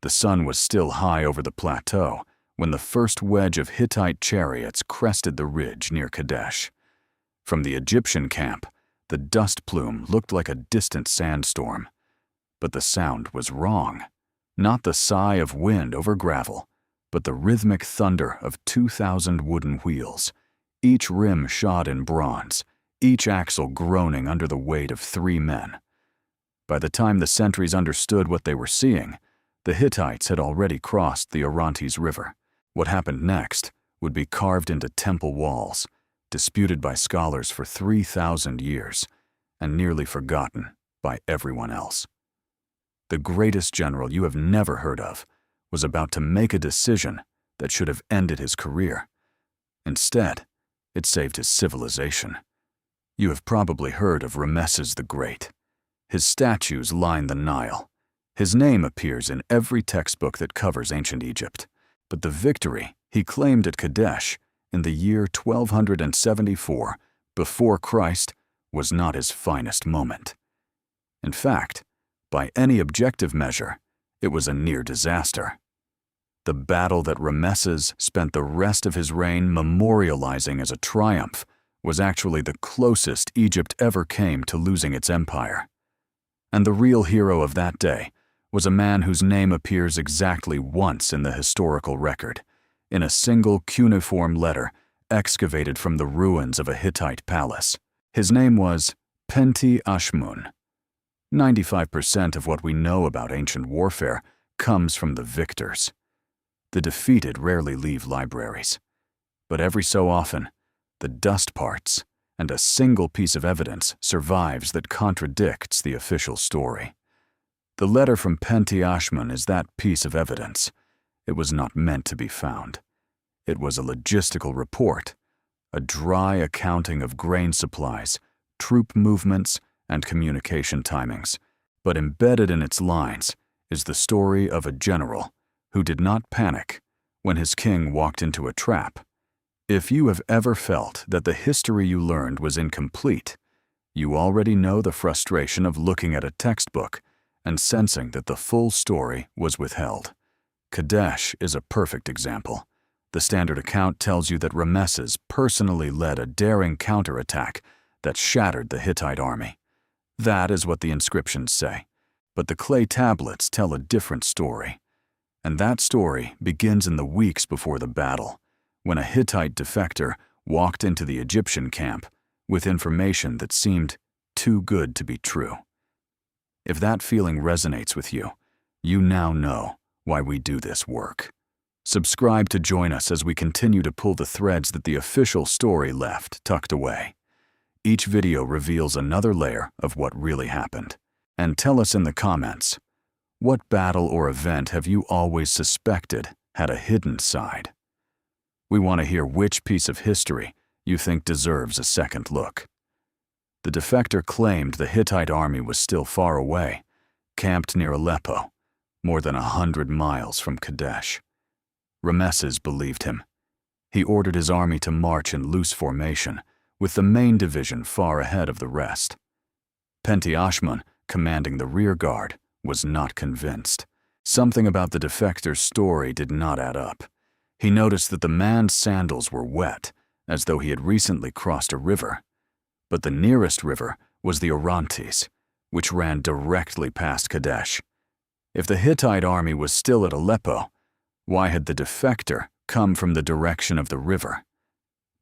The sun was still high over the plateau when the first wedge of Hittite chariots crested the ridge near Kadesh. From the Egyptian camp, the dust plume looked like a distant sandstorm. But the sound was wrong. Not the sigh of wind over gravel, but the rhythmic thunder of 2,000 wooden wheels, each rim shod in bronze, each axle groaning under the weight of 3 men. By the time the sentries understood what they were seeing, the Hittites had already crossed the Orontes River. What happened next would be carved into temple walls, disputed by scholars for 3,000 years, and nearly forgotten by everyone else. The greatest general you have never heard of was about to make a decision that should have ended his career. Instead, it saved his civilization. You have probably heard of Ramesses the Great. His statues line the Nile. His name appears in every textbook that covers ancient Egypt. But the victory he claimed at Kadesh in the year 1274 before Christ was not his finest moment. In fact, by any objective measure, it was a near disaster. The battle that Ramesses spent the rest of his reign memorializing as a triumph was actually the closest Egypt ever came to losing its empire. And the real hero of that day was a man whose name appears exactly once in the historical record, in a single cuneiform letter excavated from the ruins of a Hittite palace. His name was Penti-Ashmun. 95% of what we know about ancient warfare comes from the victors. The defeated rarely leave libraries. But every so often, the dust parts, and a single piece of evidence survives that contradicts the official story. The letter from Penti-Ashmun is that piece of evidence. It was not meant to be found. It was a logistical report, a dry accounting of grain supplies, troop movements, and communication timings. But embedded in its lines is the story of a general who did not panic when his king walked into a trap. If you have ever felt that the history you learned was incomplete, you already know the frustration of looking at a textbook and sensing that the full story was withheld. Kadesh is a perfect example. The standard account tells you that Ramesses personally led a daring counterattack that shattered the Hittite army. That is what the inscriptions say. But the clay tablets tell a different story. And that story begins in the weeks before the battle, when a Hittite defector walked into the Egyptian camp with information that seemed too good to be true. If that feeling resonates with you, you now know why we do this work. Subscribe to join us as we continue to pull the threads that the official story left tucked away. Each video reveals another layer of what really happened. And tell us in the comments, what battle or event have you always suspected had a hidden side? We want to hear which piece of history you think deserves a second look. The defector claimed the Hittite army was still far away, camped near Aleppo, more than 100 miles from Kadesh. Ramesses believed him. He ordered his army to march in loose formation, with the main division far ahead of the rest. Penti-Ashmun, commanding the rear guard, was not convinced. Something about the defector's story did not add up. He noticed that the man's sandals were wet, as though he had recently crossed a river. But the nearest river was the Orontes, which ran directly past Kadesh. If the Hittite army was still at Aleppo, why had the defector come from the direction of the river?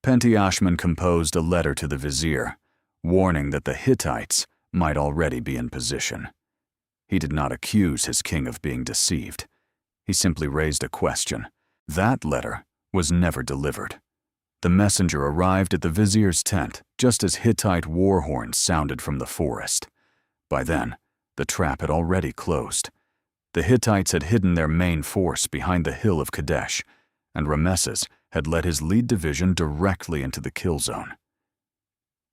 Penti-Ashmun composed a letter to the vizier, warning that the Hittites might already be in position. He did not accuse his king of being deceived. He simply raised a question. That letter was never delivered. The messenger arrived at the vizier's tent just as Hittite war horns sounded from the forest. By then, the trap had already closed. The Hittites had hidden their main force behind the hill of Kadesh, and Ramesses had led his lead division directly into the kill zone.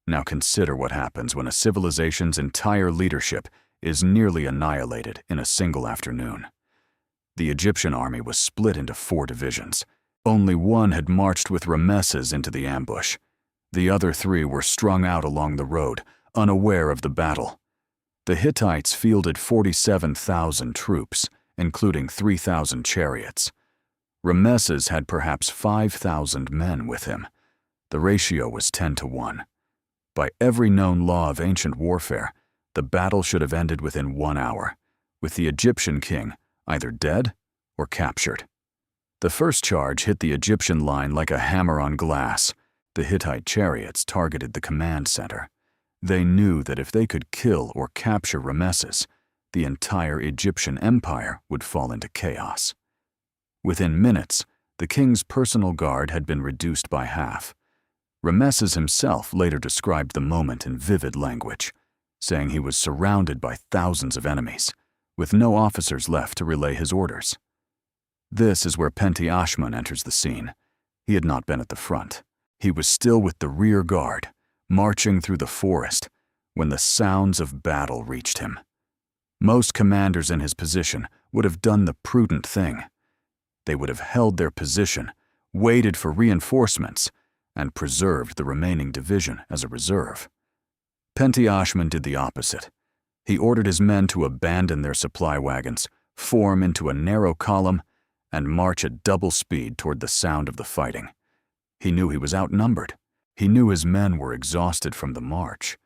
Now consider what happens when a civilization's entire leadership is nearly annihilated in a single afternoon. The Egyptian army was split into 4 divisions. Only one had marched with Ramesses into the ambush. The other 3 were strung out along the road, unaware of the battle. The Hittites fielded 47,000 troops, including 3,000 chariots. Ramesses had perhaps 5,000 men with him. The ratio was 10 to 1. By every known law of ancient warfare, the battle should have ended within 1 hour, with the Egyptian king either dead or captured. The first charge hit the Egyptian line like a hammer on glass. The Hittite chariots targeted the command center. They knew that if they could kill or capture Ramesses, the entire Egyptian empire would fall into chaos. Within minutes, the king's personal guard had been reduced by half. Ramesses himself later described the moment in vivid language, saying he was surrounded by thousands of enemies, with no officers left to relay his orders. This is where Penti-Ashmun enters the scene. He had not been at the front. He was still with the rear guard, marching through the forest, when the sounds of battle reached him. Most commanders in his position would have done the prudent thing. They would have held their position, waited for reinforcements, and preserved the remaining division as a reserve. Penti-Ashmun did the opposite. He ordered his men to abandon their supply wagons, form into a narrow column, and march at double speed toward the sound of the fighting. He knew he was outnumbered. He knew his men were exhausted from the march.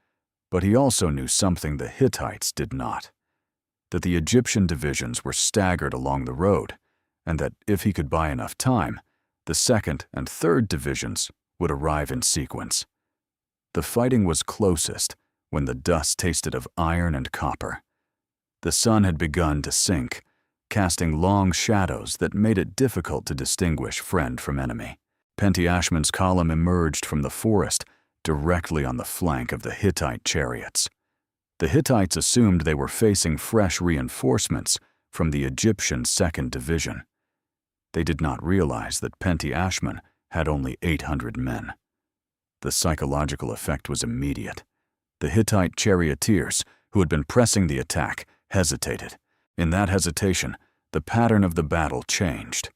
But he also knew something the Hittites did not: that the Egyptian divisions were staggered along the road, and that if he could buy enough time, the 2nd and 3rd divisions would arrive in sequence. The fighting was closest when the dust tasted of iron and copper. The sun had begun to sink, casting long shadows that made it difficult to distinguish friend from enemy. Penti-Ashmun's column emerged from the forest directly on the flank of the Hittite chariots. The Hittites assumed they were facing fresh reinforcements from the Egyptian 2nd Division. They did not realize that Penti-Ashmun had only 800 men. The psychological effect was immediate. The Hittite charioteers, who had been pressing the attack, hesitated. In that hesitation, the pattern of the battle changed.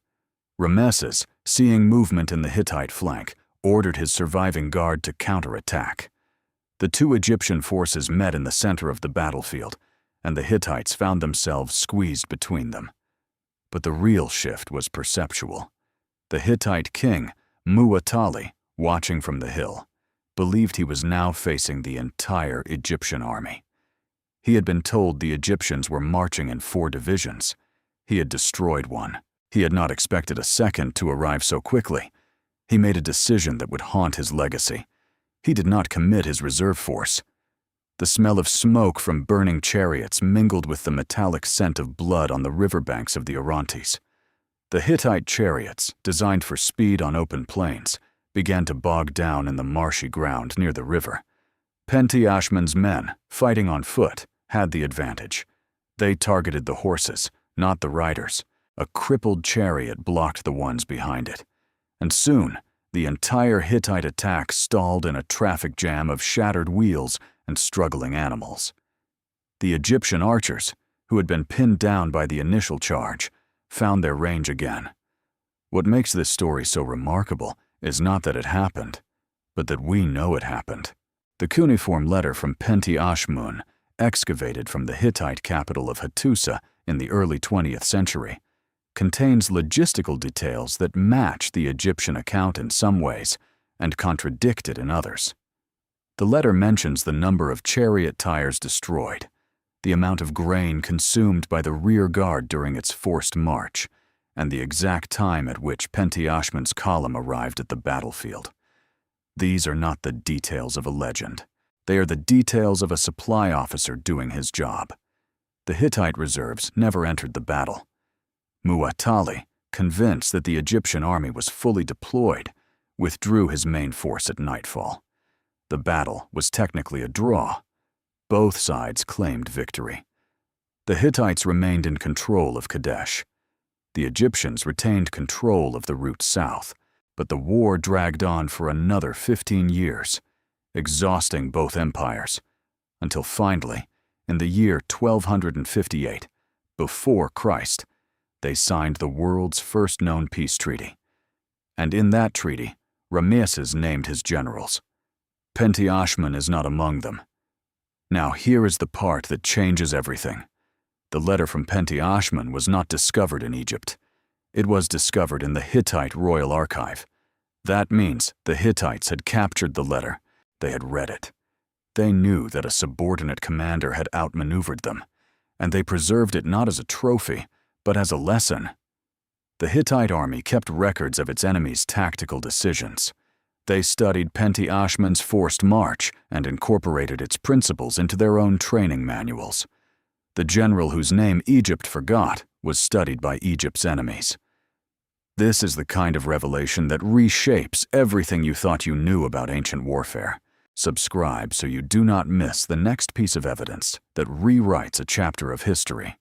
Ramesses, seeing movement in the Hittite flank, ordered his surviving guard to counterattack. The two Egyptian forces met in the center of the battlefield, and the Hittites found themselves squeezed between them. But the real shift was perceptual. The Hittite king, Muwatalli, watching from the hill, believed he was now facing the entire Egyptian army. He had been told the Egyptians were marching in 4 divisions. He had destroyed one. He had not expected a second to arrive so quickly. He made a decision that would haunt his legacy. He did not commit his reserve force. The smell of smoke from burning chariots mingled with the metallic scent of blood on the riverbanks of the Orontes. The Hittite chariots, designed for speed on open plains, began to bog down in the marshy ground near the river. Penti-Ashmun's men, fighting on foot, had the advantage. They targeted the horses, not the riders. A crippled chariot blocked the ones behind it. And soon, the entire Hittite attack stalled in a traffic jam of shattered wheels and struggling animals. The Egyptian archers, who had been pinned down by the initial charge, found their range again. What makes this story so remarkable is not that it happened, but that we know it happened. The cuneiform letter from Penti-Ashmun, excavated from the Hittite capital of Hattusa in the early 20th century, contains logistical details that match the Egyptian account in some ways and contradict it in others. The letter mentions the number of chariot tires destroyed, the amount of grain consumed by the rear guard during its forced march, and the exact time at which Penti-Ashmun's column arrived at the battlefield. These are not the details of a legend. They are the details of a supply officer doing his job. The Hittite reserves never entered the battle. Muwatalli, convinced that the Egyptian army was fully deployed, withdrew his main force at nightfall. The battle was technically a draw. Both sides claimed victory. The Hittites remained in control of Kadesh. The Egyptians retained control of the route south, but the war dragged on for another 15 years, exhausting both empires, until finally, in the year 1258, before Christ, they signed the world's first known peace treaty. And in that treaty, Ramesses named his generals. Penti-Ashmun is not among them. Now here is the part that changes everything. The letter from Penti-Ashmun was not discovered in Egypt. It was discovered in the Hittite royal archive. That means the Hittites had captured the letter. They had read it. They knew that a subordinate commander had outmaneuvered them, and they preserved it not as a trophy, but as a lesson. The Hittite army kept records of its enemies' tactical decisions. They studied Penti-Ashmun's forced march and incorporated its principles into their own training manuals. The general whose name Egypt forgot was studied by Egypt's enemies. This is the kind of revelation that reshapes everything you thought you knew about ancient warfare. Subscribe so you do not miss the next piece of evidence that rewrites a chapter of history.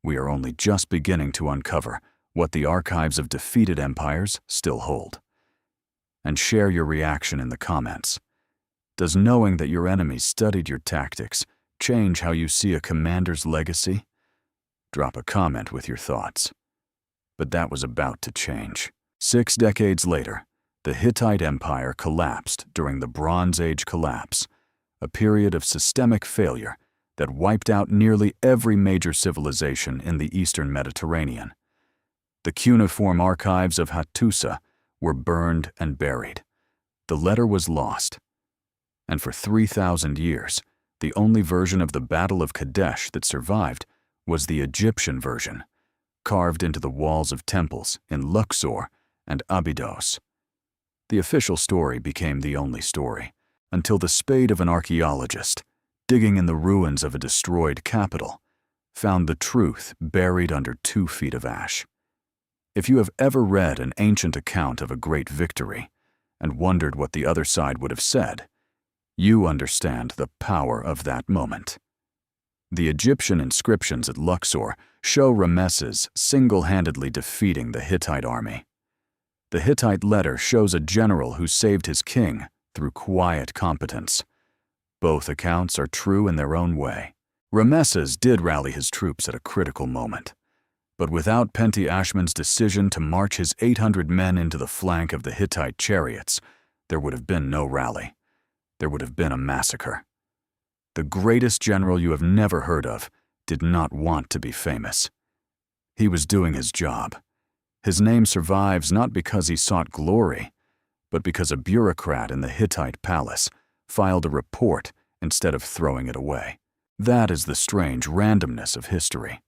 We are only just beginning to uncover what the archives of defeated empires still hold. And share your reaction in the comments. Does knowing that your enemies studied your tactics change how you see a commander's legacy? Drop a comment with your thoughts. But that was about to change. 6 decades later, the Hittite Empire collapsed during the Bronze Age collapse, a period of systemic failure that wiped out nearly every major civilization in the Eastern Mediterranean. The cuneiform archives of Hattusa were burned and buried. The letter was lost. And for 3,000 years, the only version of the Battle of Kadesh that survived was the Egyptian version, carved into the walls of temples in Luxor and Abydos. The official story became the only story, until the spade of an archaeologist, digging in the ruins of a destroyed capital, found the truth buried under 2 feet of ash. If you have ever read an ancient account of a great victory and wondered what the other side would have said, you understand the power of that moment. The Egyptian inscriptions at Luxor show Ramesses single-handedly defeating the Hittite army. The Hittite letter shows a general who saved his king through quiet competence. Both accounts are true in their own way. Ramesses did rally his troops at a critical moment, but without Penti-Ashmun's decision to march his 800 men into the flank of the Hittite chariots, there would have been no rally. There would have been a massacre. The greatest general you have never heard of did not want to be famous. He was doing his job. His name survives not because he sought glory, but because a bureaucrat in the Hittite palace filed a report instead of throwing it away. That is the strange randomness of history.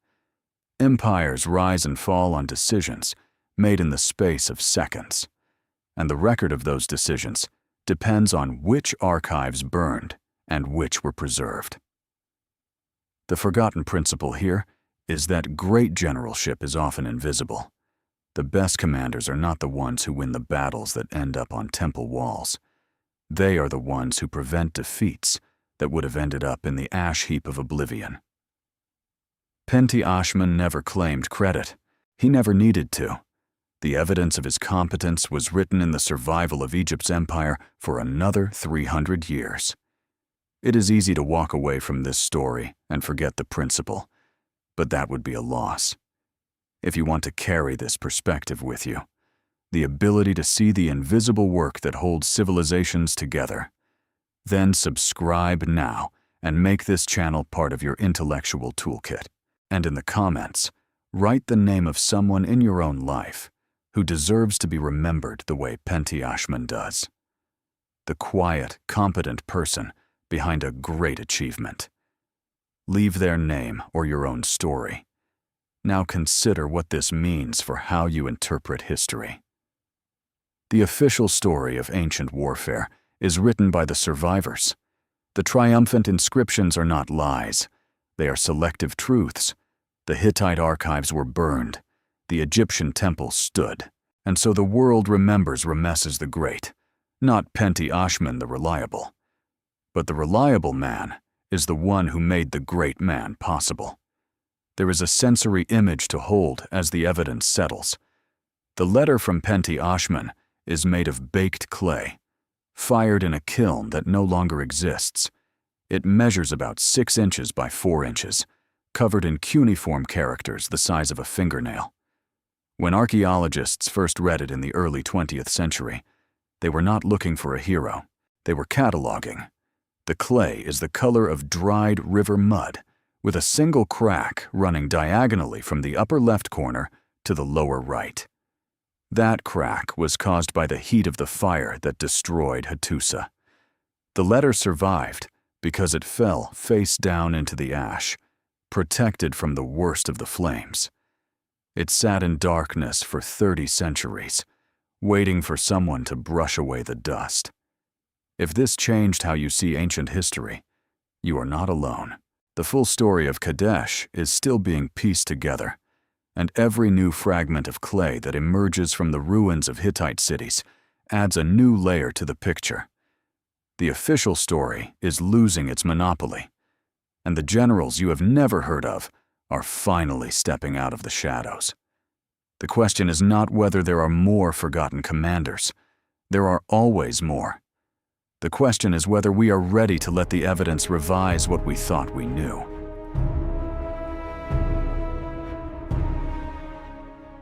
Empires rise and fall on decisions made in the space of seconds, and the record of those decisions depends on which archives burned and which were preserved. The forgotten principle here is that great generalship is often invisible. The best commanders are not the ones who win the battles that end up on temple walls. They are the ones who prevent defeats that would have ended up in the ash heap of oblivion. Penti-Ashmun never claimed credit. He never needed to. The evidence of his competence was written in the survival of Egypt's empire for another 300 years. It is easy to walk away from this story and forget the principle, but that would be a loss. If you want to carry this perspective with you, the ability to see the invisible work that holds civilizations together, then subscribe now and make this channel part of your intellectual toolkit. And in the comments, write the name of someone in your own life who deserves to be remembered the way Penti-Ashmun does. The quiet, competent person behind a great achievement. Leave their name or your own story. Now consider what this means for how you interpret history. The official story of ancient warfare is written by the survivors. The triumphant inscriptions are not lies. They are selective truths. The Hittite archives were burned. The Egyptian temple stood. And so the world remembers Ramesses the Great, not Penti-Ashmun the reliable. But the reliable man is the one who made the great man possible. There is a sensory image to hold as the evidence settles. The letter from Penti-Ashmun is made of baked clay, fired in a kiln that no longer exists. It measures about 6 inches by 4 inches, covered in cuneiform characters the size of a fingernail. When archaeologists first read it in the early 20th century, they were not looking for a hero. They were cataloging. The clay is the color of dried river mud, with a single crack running diagonally from the upper left corner to the lower right. That crack was caused by the heat of the fire that destroyed Hattusa. The letter survived because it fell face down into the ash, protected from the worst of the flames. It sat in darkness for 30 centuries, waiting for someone to brush away the dust. If this changed how you see ancient history, you are not alone. The full story of Kadesh is still being pieced together, and every new fragment of clay that emerges from the ruins of Hittite cities adds a new layer to the picture. The official story is losing its monopoly, and the generals you have never heard of are finally stepping out of the shadows. The question is not whether there are more forgotten commanders. There are always more. The question is whether we are ready to let the evidence revise what we thought we knew.